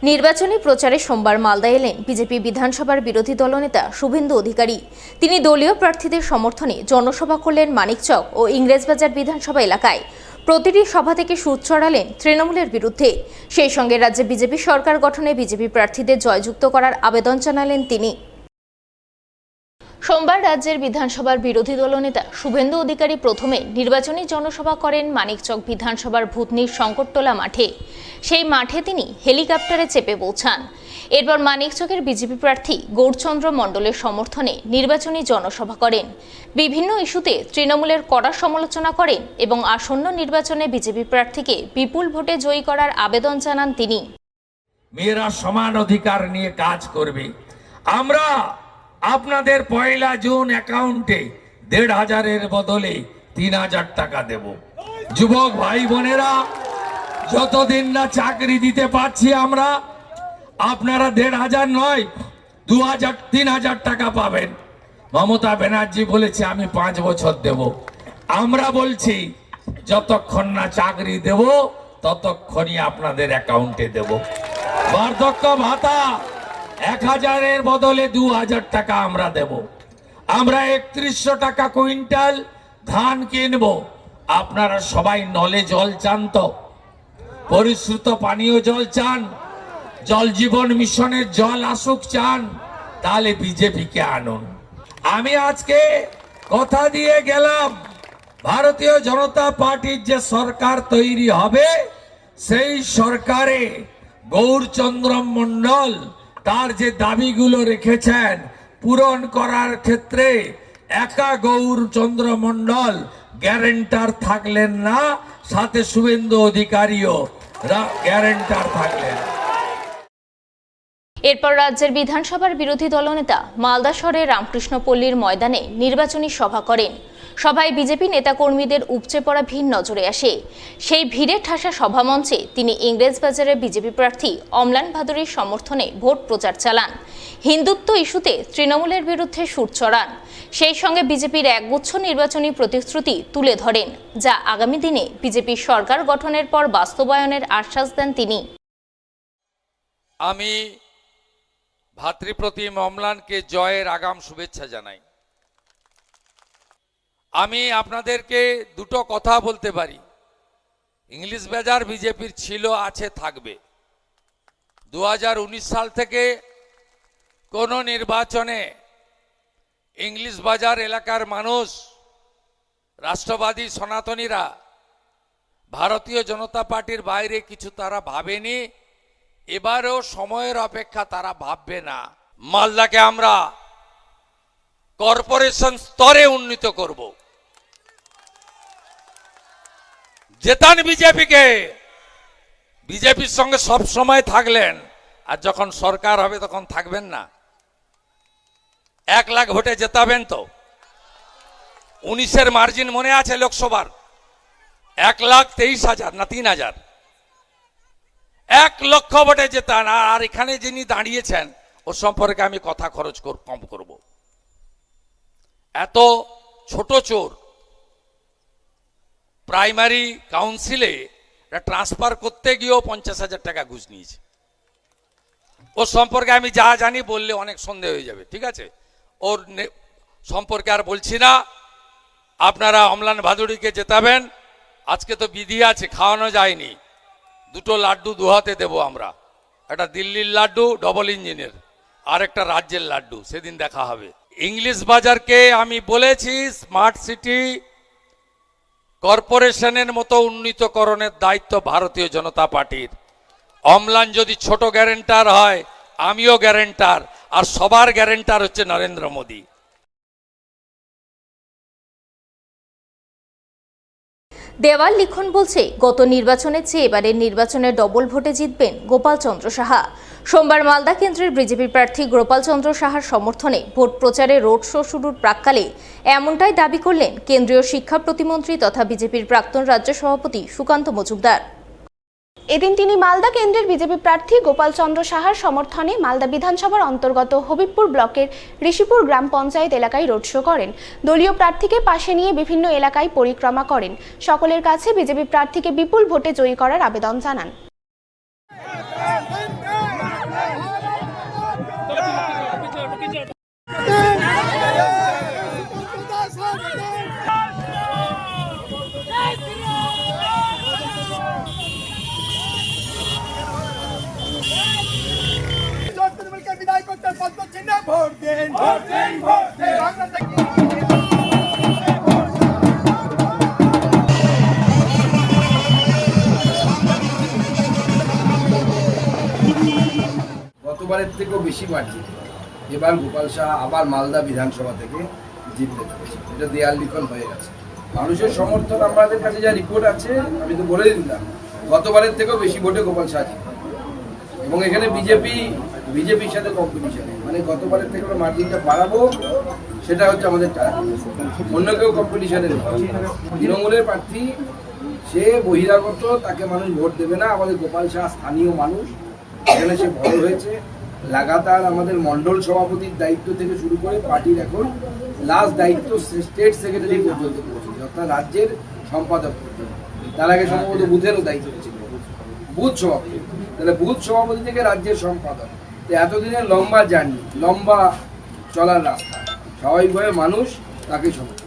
নির্বাচনী প্রচারে সোমবার মালদা এলেন বিজেপি বিধানসভার বিরোধী দলনেতা শুভেন্দু অধিকারী। তিনি দলীয় প্রার্থীদের সমর্থনে জনসভা করলেন মানিকচক ও ইংরেজবাজার বিধানসভা এলাকায়। প্রতিটি সভা থেকে সুর চড়ালেন তৃণমূলের বিরুদ্ধে। সেই সঙ্গে রাজ্যে বিজেপি সরকার গঠনে বিজেপি প্রার্থীদের জয়যুক্ত করার আবেদন জানালেন তিনি। সোমবার রাজ্যের বিধানসভার বিরোধী দলনেতা শুভেন্দু অধিকারী প্রথমে নির্বাচনী জনসভা করেন মানিকচক বিধানসভার ভূতনির শঙ্করটোলা মাঠে। সেই মাঠে তিনি হেলিকপ্টারে চেপে পৌঁছান। এরপর মানিকচকের বিজেপি প্রার্থী গৌরচন্দ্র মণ্ডলের সমর্থনে নির্বাচনী জনসভা করেন। বিভিন্ন ইস্যুতে তৃণমূলের কড়া সমালোচনা করেন এবং আসন্ন নির্বাচনে বিজেপি প্রার্থীকে বিপুল ভোটে জয়ী করার আবেদন জানান তিনি। মেয়েরা সমান অধিকার নিয়ে কাজ করবে। আমরা আপনাদের 1 জুন অ্যাকাউন্টে 1,500-এর বদলে 3,000 টাকা দেব। যুবক ভাই বোনেরা, যতদিন না চাকরি দিতে পারছি আমরা, আপনারা 1,500 নয় 2,000 3,000 টাকা পাবেন। মমতা ব্যানার্জি বলেছে আমি 5 বছর দেব। আমরা বলছি যতক্ষণ না চাকরি দেব ততক্ষণই আপনাদের অ্যাকাউন্টে দেব। বার্ধক্য ভাতা 1,000-এর বদলে 2,000 টাকা আমরা দেব। আমরা 3100 টাকা কুইন্টাল ধান কিনব। আপনারা সবাই নলে জল চান তো? পরিশ্রুত পানীয় জল চান? জল জীবন মিশনের জল আসুক চান? তাহলে বিজেপিকে আনুন। আমি আজকে কথা দিয়ে গেলাম, ভারতীয় জনতা পার্টির যে সরকার তৈরি হবে সেই সরকারে গৌরচন্দ্র মণ্ডল তার যে দাবিগুলো রেখেছেন পূরণ করার ক্ষেত্রে একা গৌরচন্দ্র মণ্ডল গ্যারেন্টার থাকলেন না, সাথে শুভেন্দু অধিকারীও গ্যারেন্টার থাকলেন। এরপর রাজ্যের বিধানসভার বিরোধী দলনেতা মালদা শহরের রামকৃষ্ণপল্লীর ময়দানে নির্বাচনী সভা করেন। সভায় বিজেপি নেতাকর্মীদের উপচে পড়া ভিড় নজরে আসে। সেই ভিড়ে ঠাসা সভামঞ্চে তিনি ইংরেজবাজারের বিজেপি প্রার্থী অম্লান ভাদুড়ীর সমর্থনে ভোট প্রচার চালান। হিন্দুত্ব ইস্যুতে তৃণমূলের বিরুদ্ধে সুর চড়ান। সেই সঙ্গে বিজেপির একগুচ্ছ নির্বাচনী প্রতিশ্রুতি তুলে ধরেন, যা আগামী দিনে বিজেপির সরকার গঠনের পর বাস্তবায়নের আশ্বাস দেন তিনি। আমি ভাতৃপ্রতিম অম্লানকে জয়ের আগাম শুভেচ্ছা জানাই। আমি আপনাদেরকে দুটো কথা বলতে পারি। ইংলিশবাজার বিজেপির ছিল, আছে, থাকবে। 2019 সাল থেকে কোনো নির্বাচনে ইংলিশবাজার এলাকার মানুষ, রাষ্ট্রবাদী সনাতনীরা ভারতীয় জনতা পার্টির বাইরে কিছু তারা ভাবেনি। এবারেও সময়ের অপেক্ষা তারা ভাববে না। মালদাকে আমরা কর্পোরেশন স্তরে উন্নীত করব। জেতান বিজেপিকে। বিজেপির সঙ্গে সব সময় থাকলেন, আর যখন সরকার হবে তখন থাকবেন না। 1 লাখ ভোটে জেতাবেন তো? 19-এর মার্জিন মনে আছে লোকসভার? 1,23,000 না 3,000? 1 লক্ষ ভোটে জেতান। আর এখানে যিনি দাঁড়িয়েছেন ওর সম্পর্কে আমি কথা কম করব। এত ছোট চোর প্রাইমারি কাউন্সিলে ট্রান্সফার করতে গিয়েও 50,000 টাকা ঘুষ নিয়েছে। ওর সম্পর্কে আমি যা জানি বললে অনেক সন্দেহ হয়ে যাবে, ঠিক আছে? ওর সম্পর্কে আর বলছি না। আপনারা অম্লান ভাদুড়ীকে জেতাবেন। আজকে তো বিধি আছে, খাওয়ানো যায়নি। 2টো লাড্ডু 2 হাতে দেবো আমরা। একটা দিল্লির লাড্ডু ডবল ইঞ্জিনের, আর একটা রাজ্যের লাড্ডু। সেদিন দেখা হবে। ইংলিশ বাজারকে আমি বলেছি স্মার্ট সিটি কর্পোরেশনের মতো উন্নীতকরণের দায়িত্ব ভারতীয় জনতা পার্টির। অম্লান যদি ছোট গ্যারেন্টার হয়, আমিও গ্যারেন্টার, আর সবার গ্যারেন্টার হচ্ছে নরেন্দ্র মোদী। দেওয়াল লিখন বলছে, গত নির্বাচনের চেয়ে এবারের নির্বাচনে ডবল ভোটে জিতবেন গোপাল চন্দ্র সাহা। সোমবার মালদা কেন্দ্রের বিজেপি প্রার্থী গোপাল চন্দ্র সাহার সমর্থনে ভোট প্রচারে রোড শো শুরুর প্রাক্কালে এমনটাই দাবি করলেন কেন্দ্রীয় শিক্ষা প্রতিমন্ত্রী তথা বিজেপির প্রাক্তন রাজ্য সভাপতি সুকান্ত মজুমদার। এদিন তিনি মালদা কেন্দ্রের বিজেপি প্রার্থী গোপাল চন্দ্র সাহার সমর্থনে মালদা বিধানসভার অন্তর্গত হবিবপুর ব্লকের ঋষিপুর গ্রাম পঞ্চায়েত এলাকায় রোড শো করেন। দলীয় প্রার্থীকে পাশে নিয়ে বিভিন্ন এলাকায় পরিক্রমা করেন। সকলের কাছে বিজেপি প্রার্থীকে বিপুল ভোটে জয়ী করার আবেদন জানান। ভোট দিন ভোট দিন ভোট দিন গতবারের থেকেও বেশি মার্জিন এবার গোপাল শাহ আবার মালদা বিধানসভা থেকে জিততে চলেছে। এটা দেয়াল লিখন হয়ে গেছে। মানুষের সমর্থন আমাদের কাছে যা রিপোর্ট আছে আমি তো বলেই দিলাম, গতবারের থেকেও বেশি ভোটে গোপাল শাহ জিতবে। এবং এখানে বিজেপির সাথে কম্পিটিশনে, মানে গতবারের থেকে আমরা মার্জিনটা বাড়াবো, সেটা হচ্ছে আমাদের টার্গেট। অন্য কেউ কম্পিটিশনে নেই। তৃণমূলের প্রার্থী সে বহিরাগত, তাকে মানুষ ভোট দেবে না। আমাদের গোপাল শাহ স্থানীয় মানুষ, এখানে সে বড় হয়েছে। লাগাতার আমাদের মন্ডল সভাপতির দায়িত্ব থেকে শুরু করে পার্টির এখন লাস্ট দায়িত্ব স্টেট সেক্রেটারি পর্যন্ত পৌঁছেছে, অর্থাৎ রাজ্যের সম্পাদক পর্যন্ত। তার আগে সম্ভবত বুথেরও দায়িত্ব ছিল, বুথ সভাপতি। তাহলে বুথ সভাপতি থেকে রাজ্যের সম্পাদক, তো এতদিনের লম্বা জার্নি, লম্বা চলার রাস্তা, স্বাভাবিকভাবে মানুষ তাকে সমর্থন